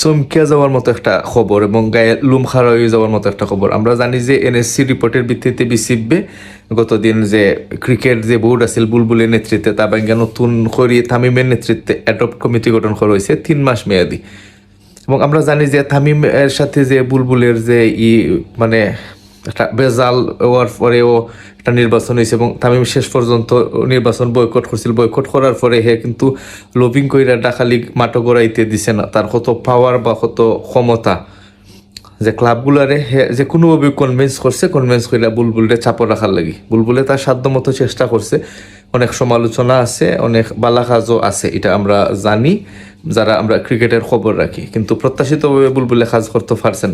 চমকিয়া যাওয়ার মতো একটা খবর এবং গায়ে লুম খাড়া হয়ে যাওয়ার মতো একটা খবর। আমরা জানি যে এনএসসি রিপোর্টের ভিত্তিতে বিসিবি গতদিন যে ক্রিকেট যে বোর্ড আছিল বুলবুলের নেতৃত্বে তা ব্যাঙ্গা নতুন করে তামিমের নেতৃত্বে অ্যাডপ্ট কমিটি গঠন করা হয়েছে 3 মাস মেয়াদি। এবং আমরা জানি যে তামিমের সাথে যে বুলবুলের যে মানে একটা বেজাল হওয়ার পরেও একটা নির্বাচন হয়েছে এবং তামিম শেষ পর্যন্ত নির্বাচন বয়কট করছিল। বয়কট করার পরে হে কিন্তু লবিং কইরা ঢাকা লিগ মাঠও গড়াইতে দিছে না। তার কত পাওয়ার বা কত ক্ষমতা যে ক্লাবগুলারে যে কোনোভাবে কনভিন্স কইরা বুলবুলরে চাপও রাখার লাগি। বুলবুলে তার সাধ্য মতো চেষ্টা করছে, অনেক সমালোচনা আছে, অনেক বালা কাজও আছে, এটা আমরা জানি যারা আমরা ক্রিকেটের খবর রাখি। কিন্তু প্রত্যাশিতভাবে বুলবুলে কাজ করতে পারছে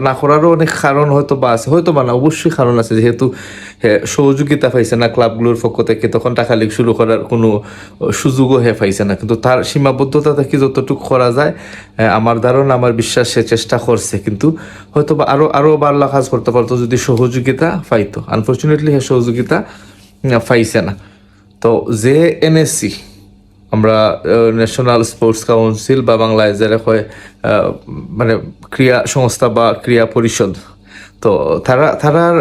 না করারও অনেক কারণ হয়তো বা আছে, হয়তো বা না, অবশ্যই কারণ আছে। যেহেতু সহযোগিতা পাইছে না ক্লাবগুলোর পক্ষ থেকে, তখন টাকা লিগ শুরু করার কোনো সুযোগও পাইছে না। কিন্তু তার সীমাবদ্ধতা থেকে যতটুকু করা যায় আমার ধারণা, আমার বিশ্বাস সে চেষ্টা করছে। কিন্তু হয়তো বা আরো বাড়লা কাজ করতে পারতো যদি সহযোগিতা পাইতো। আনফর্চুনেটলি সহযোগিতা পাইছে না। তো যে এনএসসি আমরা ন্যাশনাল স্পোর্টস কাউন্সিল বা বাংলায় যারা হয় মানে ক্রীড়া সংস্থা বা ক্রীড়া পরিষদ, তো তারার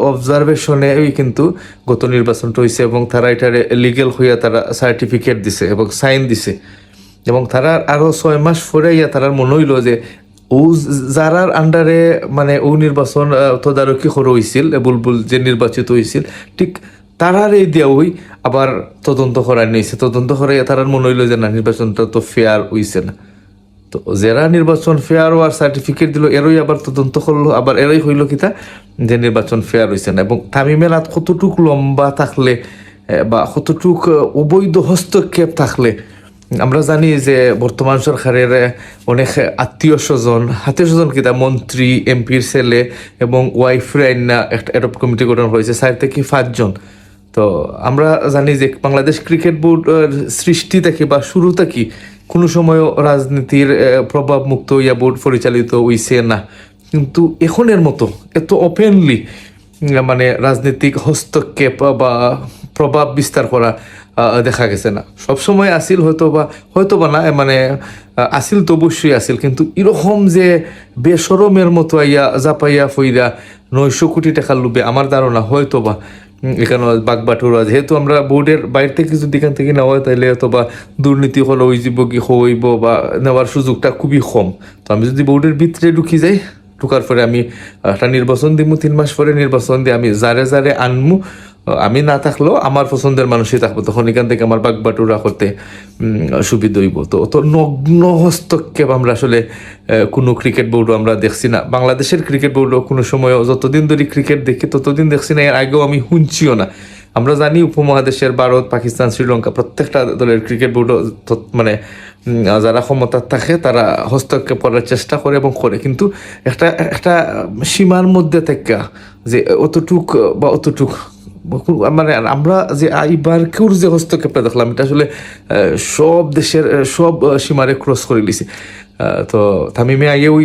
অবজারভেশনে কিন্তু গত নির্বাচনটা হয়েছে এবং তারা এটার লিগেল হইয়া তারা সার্টিফিকেট দিছে এবং সাইন দিছে। এবং তারা আরো 6 মাস পরে তারার মনে হইল যে ও যারার আন্ডারে মানে ও নির্বাচন তদারকি করা হয়েছিল, বুলবুল যে নির্বাচিত হয়েছিল, ঠিক তারার এই দিয়া ওই আবার তদন্ত করার নিয়েছে। তদন্ত করে তারার মনে হইলো যে না, নির্বাচনটা তো ফেয়ার হইছে না। তো যারা নির্বাচন ফেয়ার হওয়ার সার্টিফিকেট দিল এরই আবার তদন্ত করলো, আবার এরই হইল কিতা যে নির্বাচন ফেয়ার হইছে না। এবং তামিমের হাত কতটুক লম্বা থাকলে বা কতটুক অবৈধ হস্তক্ষেপ থাকলে, আমরা জানি যে বর্তমান সরকারের অনেক আত্মীয় স্বজন কিতা মন্ত্রী, এমপির ছেলে এবং ওয়াইফরে আইনা একটা অ্যাডপ্ট কমিটি গঠন হয়েছে 4 থেকে 5 জন। তো আমরা জানি যে বাংলাদেশ ক্রিকেট বোর্ড সৃষ্টি থেকে বা শুরু থেকে কোনো সময়ও রাজনীতির প্রভাব মুক্ত ইয়া বোর্ড পরিচালিত হইছে না। কিন্তু এখনের মতো এত ওপেনলি মানে রাজনৈতিক হস্তক্ষেপ বা প্রভাব বিস্তার করা দেখা গেছে না। সবসময় আসিল হয়তো বা না, মানে আসিল তো অবশ্যই আসিল, কিন্তু এরকম যে বেসরমের মতো আইয়া জাপাইয়া ফইরা 900 কোটি টাকার লোভে আমার ধারণা হয়তো বা এখানে বাগবাটুরা, যেহেতু আমরা বোর্ডের বাইরে থেকে যদি এখান থেকে নেওয়া হয় তাহলে হয়তো বা দুর্নীতি হলো হইব বা নেওয়ার সুযোগটা খুবই কম। তো আমি যদি বোর্ডের ভিতরে ঢুকি যাই, ঢুকার পরে আমি একটা নির্বাচন দিব, 3 মাস পরে নির্বাচন দিয়ে আমি যারে আনমু, আমি না থাকলেও আমার পছন্দের মানুষই থাকবো, তখন এখান থেকে আমার বাগবাটুরা করতে সুবিধা হইব। তো নগ্ন হস্তক্ষেপ আমরা আসলে কোনো ক্রিকেট বোর্ডও আমরা দেখছি না। বাংলাদেশের ক্রিকেট বোর্ডও কোনো সময়, যতদিন ধরে ক্রিকেট দেখি ততদিন দেখছি না, এর আগেও আমি শুনছিও না। আমরা জানি উপমহাদেশের ভারত, পাকিস্তান, শ্রীলঙ্কা প্রত্যেকটা দলের ক্রিকেট বোর্ডও মানে যারা ক্ষমতার থাকে তারা হস্তক্ষেপ করার চেষ্টা করে এবং করে, কিন্তু একটা সীমার মধ্যে থেকে যে অতটুক মানে আমরা যে এইবার কেউর যে হস্তক্ষেপটা দেখলাম, এটা আসলে সব দেশের সব সীমারে ক্রস করে দিছে। তো তামিমে আইয়েও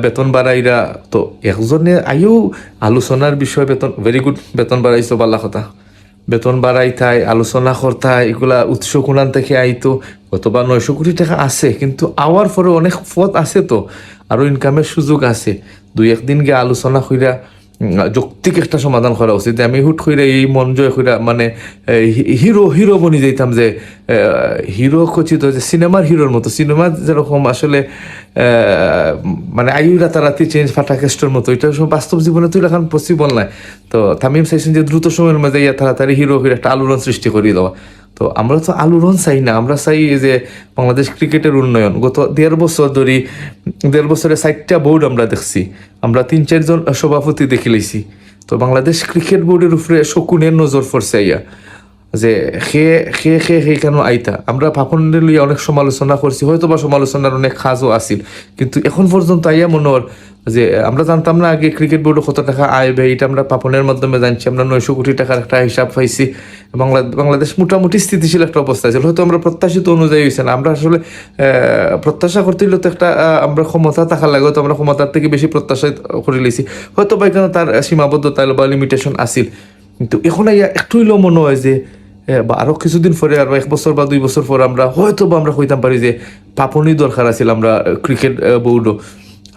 বেতন বাড়াইরা, তো একজনে আইও আলোচনার বিষয় বেতন, ভেরি গুড, বেতন বাড়াইছো বালা কথা, বেতন বাড়াইতাই আলোচনা করতাই, এগুলা উৎস কোনান থেকে আইতো। অথবা 900 কোটি টাকা আছে, কিন্তু আওয়ার পরে অনেক পথ আছে, তো আরো ইনকামের সুযোগ আছে। 2-1 দিন গিয়ে আলোচনা কইরা যৌক্তিক একটা সমাধান করা উচিত। আমি হুট করে এই মন জয় কইরা মানে হিরো বনি যাইতাম, যে হিরো খচিত যে সিনেমার হিরোর মতো, সিনেমা যেরকম আসলে মানে আয়ু রাতারাতি চেঞ্জ ফাটাকেস্টর মতো, এটা বাস্তব জীবনে তো এখন পসিবল নাই। তো তামিম চাইছেন যে দ্রুত সময়ের মধ্যে ইয়া তাড়াতাড়ি হিরো হয়ে একটা আলোড়ন সৃষ্টি করিয়ে দেওয়া। তো আমরা তো আলোড়ন চাই না, আমরা চাই যে বাংলাদেশ ক্রিকেটের উন্নয়ন। গত 1.5 বছর ধরে 1.5 বছরে 4টা বোর্ড আমরা দেখছি, আমরা 3-4 জন সভাপতি দেখে লইছি। তো বাংলাদেশ ক্রিকেট বোর্ডের উপরে শকুনের নজর পড়ছে আইয়া, যে সে কেন আইতা। আমরা পাপনের লইয়া অনেক সমালোচনা করছি, হয়তো বা সমালোচনার অনেক কাজও আসিল, কিন্তু এখন পর্যন্ত আইয়া মনে হয় যে আমরা জানতাম না আগে ক্রিকেট বোর্ডে কত টাকা আয় ব্যয়, এটা আমরা পাপনের মাধ্যমে জানছি। আমরা 900 কোটি টাকার একটা হিসাব পাইছি। বাংলাদেশ মোটামুটি স্থিতিশীল একটা অবস্থায় ছিল, হয়তো আমরা প্রত্যাশিত অনুযায়ী হয়েছে না। আমরা আসলে প্রত্যাশা করতে হলে তো একটা আমরা ক্ষমতা থাকার লাগে, হয়তো আমরা ক্ষমতার থেকে বেশি প্রত্যাশা করে লিছি, হয়তো বা এখানে তার সীমাবদ্ধতা বা লিমিটেশন আসিল। কিন্তু এখন একটু হইলেও মনে হয় যে বা আরো কিছুদিন পরে আরো 1 বছর বা 2 বছর পর আমরা হয়তো বা আমরা কইতাম পারি যে পাপনই দরকার আছিল আমরা ক্রিকেট বোর্ডও।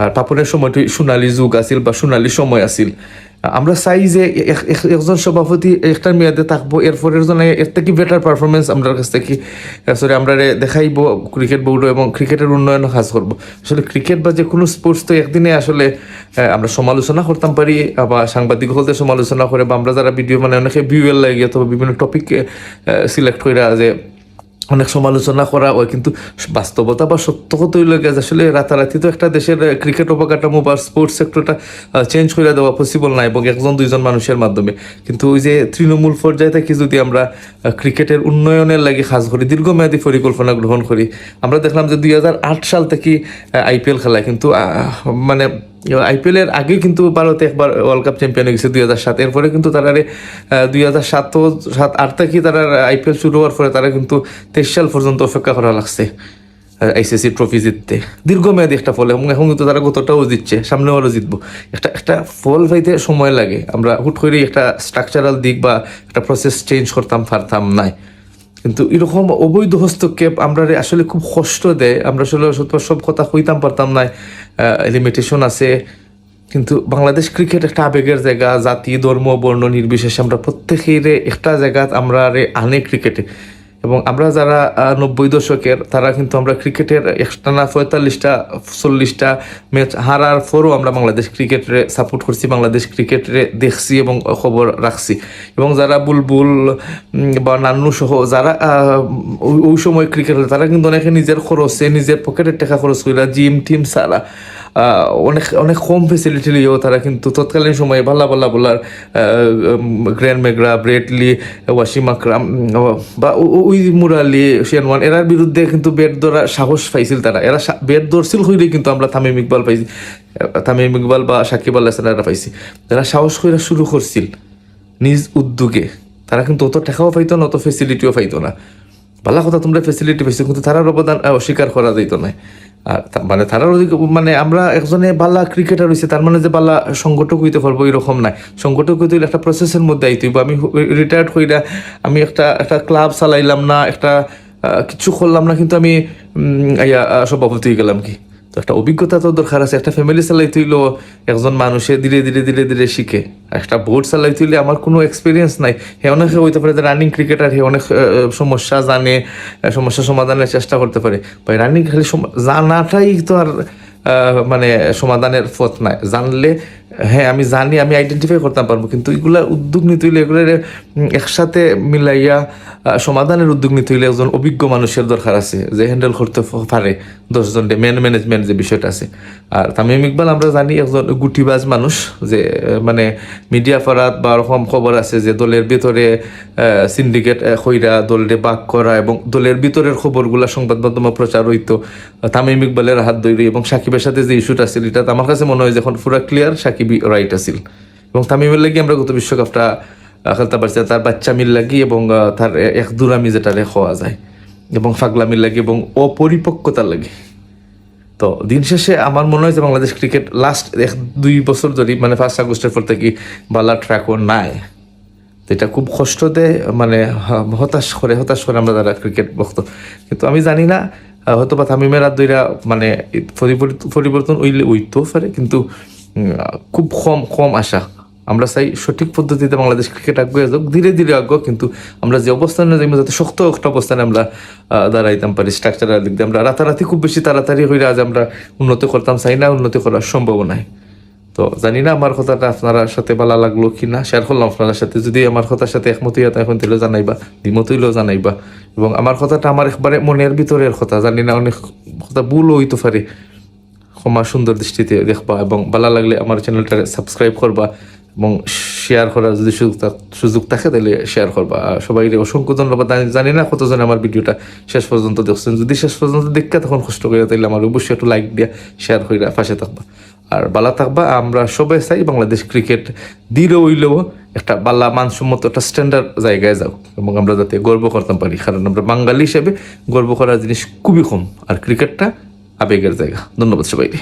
আর পাপনের সময়টি সোনালী যুগ আছিল বা সোনালী সময় আছিল। আমরা চাই যে একজন সভাপতি একটা মেয়াদে থাকবো, এরপরের জন্য এর থেকে বেটার পারফরমেন্স আমরা কাছ থেকে আমরা দেখাইবো ক্রিকেট বোর্ড এবং ক্রিকেটের উন্নয়ন কাজ করবো। আসলে ক্রিকেট বা যে কোনো স্পোর্টস তো একদিনে আসলে আমরা সমালোচনা করতাম পারি বা সাংবাদিক হলতে সমালোচনা করে বা আমরা যারা ভিডিও মানে অনেকে ভিউয়ের লাগে অথবা বিভিন্ন টপিক সিলেক্ট করে যে অনেক সমালোচনা করা হয়, কিন্তু বাস্তবতা বা সত্য কতই লাগে আসলে রাতারাতি তো একটা দেশের ক্রিকেট অবকাঠামো বা স্পোর্টস সেক্টরটা চেঞ্জ করে দেওয়া পসিবল না এবং 1-2 মানুষের মাধ্যমে। কিন্তু ওই যে তৃণমূল পর্যায়ে থেকে যদি আমরা ক্রিকেটের উন্নয়নের লাগে কাজ করি, দীর্ঘমেয়াদী পরিকল্পনা গ্রহণ করি, আমরা দেখলাম যে 2008 সাল থেকে IPL খেলায়, কিন্তু মানে IPL এর আগে কিন্তু ভারতে একবার ওয়ার্ল্ড কাপ চ্যাম্পিয়ন হয়ে গেছে 2007। এরপরে কিন্তু তারা 2007-8 থেকে তারা IPL শুরু হওয়ার পরে তারা কিন্তু 23 সাল পর্যন্ত অপেক্ষা করা লাগছে ICC ট্রফি জিততে। দীর্ঘমেয়াদী একটা ফল, এবং এখন কিন্তু তারা গতটাও জিতছে, সামনেও আরও জিতবো। একটা ফল পাইতে সময় লাগে। আমরা হুট করে একটা স্ট্রাকচারাল দিক বা একটা প্রসেস চেঞ্জ করতাম পারতাম নাই। কিন্তু এরকম অবৈধ হস্তক্ষেপ আমরা আসলে খুব কষ্ট দেয়। আমরা আসলে সব কথা কইতাম পারতাম না, লিমিটেশন আছে। কিন্তু বাংলাদেশ ক্রিকেট একটা আবেগের জায়গা, জাতি ধর্ম বর্ণ নির্বিশেষে আমরা প্রত্যেকেই একটা জায়গা আমরা আনে ক্রিকেটে। এবং আমরা যারা 90 দশকের তারা কিন্তু আমরা ক্রিকেটের একটানা 45-40টা ম্যাচ হারার পরও আমরা বাংলাদেশ ক্রিকেটে সাপোর্ট করছি, বাংলাদেশ ক্রিকেটে দেখছি এবং খবর রাখছি। এবং যারা বুলবুল বা নান্নু সহ যারা ওই সময় ক্রিকেট তারা কিন্তু অনেকে নিজের খরচে নিজের পকেটের টাকা খরচ করে জিম টিম সারা অনেক কম ফেসিলিটি লিয়েও তারা কিন্তু তৎকালীন সময়ে ভালো বোলার গ্র্যান্ড মেগরা, ব্রেটলি, ওয়াসিম আকরাম বা ওই মুরালি, শেনওয়ান এরার বিরুদ্ধে কিন্তু ব্যাট ধরা সাহস পাইছিল। এরা ব্যাট ধরছিল হইলে কিন্তু আমরা তামিম ইকবাল বা সাকিব আল হাসান এরা পাইছি, যারা সাহস করে শুরু করছিল নিজ উদ্যোগে। তারা কিন্তু অত টাকাও পাইতো না, অত ফেসিলিটিও পাইতো না। ভালো কথা তোমরা ফেসিলিটি পাইছো, কিন্তু তারার অবদান অস্বীকার করা যাইতো না। আর মানে তারার মানে আমরা একজনে বালা ক্রিকেটার হয়েছে তার মানে যে বালা সংগঠক হইতে পারবো এরকম নাই। সংগঠক হইতে একটা প্রসেসের মধ্যে আইতে হইব। আমি রিটায়ার্ড হইরা আমি একটা ক্লাব চালাইলাম না, একটা কিছু করলাম না, কিন্তু আমি সভাপতি হয়ে গেলাম কি? তো একটা অভিজ্ঞতা তো দরকার আছে। একটা ফ্যামিলি চালাইতে হইলেও একজন মানুষে ধীরে ধীরে শিখে। একটা বোর্ড চালাইতে হইলে আমার কোনো এক্সপিরিয়েন্স নাই। হে অনেকে হইতে পারে যে রানিং ক্রিকেটার, হে অনেক সমস্যা জানে, সমস্যা সমাধানের চেষ্টা করতে পারে। ভাই রানিং খালি জানাটাই তো আর মানে সমাধানের পথ নাই। জানলে হ্যাঁ আমি জানি, আমি আইডেন্টিফাই করতে পারবো, কিন্তু এগুলা উদ্যোগ নিতে হইলে এগুলোর একসাথে মিলাইয়া সমাধানের উদ্যোগ নিতে হইলে একজন অভিজ্ঞ মানুষের দরকার আছে যে হ্যান্ডেল করতে পারে 10 জনকে, ম্যানেজমেন্ট যে বিষয়টা আছে। আর তামিম ইকবাল আমরা জানি একজন গুটিবাজ মানুষ, যে মানে মিডিয়া ফারাত বা ওরকম খবর আছে যে দলের ভিতরে সিন্ডিকেট কইরা দলের বাক করা এবং দলের ভিতরের খবরগুলা সংবাদ মাধ্যমে প্রচার হইতো তামিম ইকবালের হাত ধরে। এবং সাকিবের সাথে যে ইস্যুটা আছিল এটা আমার কাছে মনে হয় যে এখন পুরো ক্লিয়ার, সাকিব রাইট আছিল। এবং তামিমের লাগি আমরা গত বিশ্বকাপটা খেলতে পারছি তার বাচ্চা মিল লাগি এবং তার এক দুরামি যেটা হওয়া যায় এবং ফাগলামির লাগে এবং অপরিপক্কতার লাগে। তো দিন শেষে আমার মনে হয় যে বাংলাদেশ ক্রিকেট লাস্ট 1-2 বছর ধরে মানে 1 আগস্টের পর থেকে বালা ট্র্যাকও নাই। তো এটা খুব কষ্ট দেয়, মানে হতাশ করে আমরা যারা ক্রিকেট ভক্ত। কিন্তু আমি জানি না, হয়তো বা তামিমের হাত ধইরা মানে পরিবর্তন উইতেও পারে, কিন্তু খুব কম আশা। আমরা চাই সঠিক পদ্ধতিতে বাংলাদেশ ক্রিকেট আগুয়ে যাক, ধীরে আগুক, কিন্তু আমরা যে অবস্থানে যাই যাতে শক্ত একটা অবস্থানে আমরা দাঁড়াইতাম পারি। স্ট্রাকচারাল দিক দিয়ে আমরা রাতারাতি খুব বেশি তাড়াতাড়ি হইলে আজ আমরা উন্নতি করতাম চাই না, উন্নতি করার সম্ভাবনাই। তো জানি না আমার কথাটা আপনারা সাথে ভালো লাগলো কি না, শেয়ার করলাম আপনার সাথে। যদি আমার কথার সাথে একমত হইয়া এখন তাহলে জানাইবা, দ্বিমত হইলেও জানাইবা। এবং আমার কথাটা আমার একবারে মনের ভিতরের কথা, জানি না অনেক কথা ভুলও হইতে পারে, ক্ষমা সুন্দর দৃষ্টিতে দেখবা এবং ভালো লাগলে আমার চ্যানেলটা সাবস্ক্রাইব করবা এবং শেয়ার করার যদি সুযোগ থাকে তাহলে শেয়ার করবা। সবাই অসংখ্য ধন্যবাদ। জানি না কতজন আমার ভিডিওটা শেষ পর্যন্ত দেখছেন, যদি শেষ পর্যন্ত দেখতে তখন কষ্ট করে তাইলে আমার অবশ্যই একটু লাইক দিয়া শেয়ার করে পাশে থাকবা আর ভালো থাকবা। আমরা সবাই চাই বাংলাদেশ ক্রিকেট ধীরে হইলেও একটা বালা মানসম্মত একটা স্ট্যান্ডার্ড জায়গায় যাও এবং আমরা যাতে গর্ব করতে পারি, কারণ আমরা বাঙালি হিসেবে গর্ব করার জিনিস খুবই কম, আর ক্রিকেটটা আবেগের জায়গা। ধন্যবাদ সবাইকে।